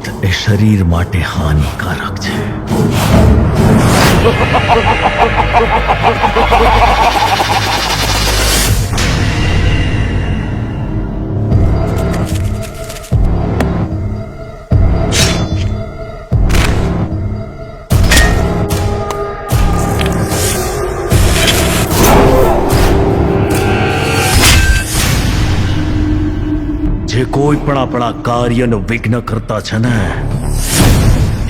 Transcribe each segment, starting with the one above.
ક્રોધ એ શરીર માટે હાનિકારક છે. જે કોઈ પણ આપણા કાર્યનો વિઘ્ન કરતા છે ને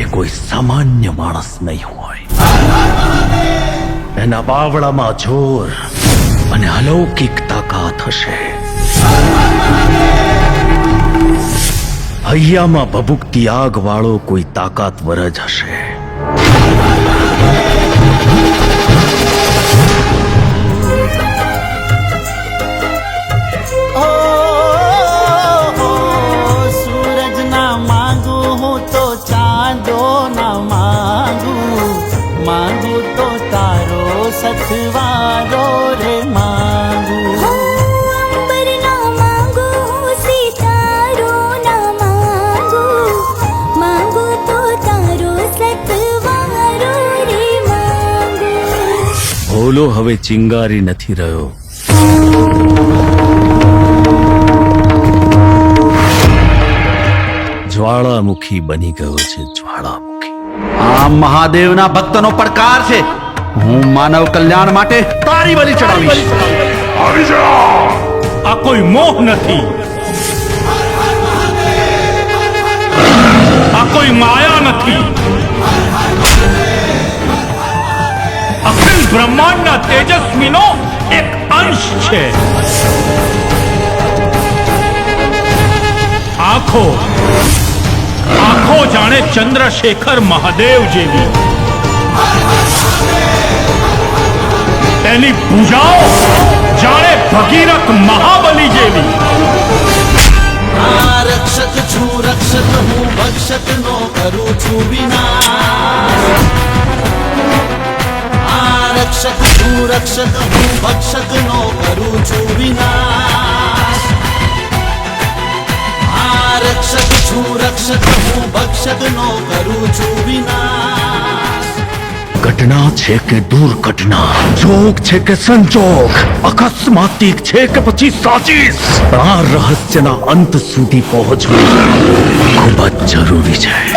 એ કોઈ સામાન્ય માણસ નહીં હોય. એના બાવળામાં જોર અને અલૌકિક તાકાત હશે. હૈયામાં ભભૂકતી આગ વાળો કોઈ તાકાતવર જ હશે. सतवारो रे मांगू अंबर ना मांगू सितारो ना मांगू मांगू तो तारो सतवारो रे मांगू. ભોલો હવે ચિંગારી નથી રહ્યો. જ્વાળામુખી બની ગયો છે. જ્વાળામુખી આ મહાદેવના ભક્તનો પડકાર છે. હું માનવ કલ્યાણ માટે તારી બલિ ચડાવીશ. આ કોઈ મોહ નથી, આ કોઈ માયા નથી. અખિલ બ્રહ્માંડના તેજસ્વીનો એક અંશ છે. આંખો આંખો જાણે ચંદ્રશેખર મહાદેવ જેવી, તેની પૂજાઓ જાણે ભગીરથ મહાબલી જેવી. रक्षक छू रक्षक हूँ भक्षक नो करूँ छू विनाश. रक्षक छू रक्षक हूँ भक्षक नो करूँ छू विनाश. रक्षक छू रक्षक हूँ भक्षक नो करूँ छू विनाश. ઘટના છે કે દુર્ઘટના, જોગ છે કે સંજોગ, અકસ્માતિક છે કે પછી સાચીસ, આ રહસ્યના અંત સુધી પહોંચવું ખૂબ જ જરૂરી છે.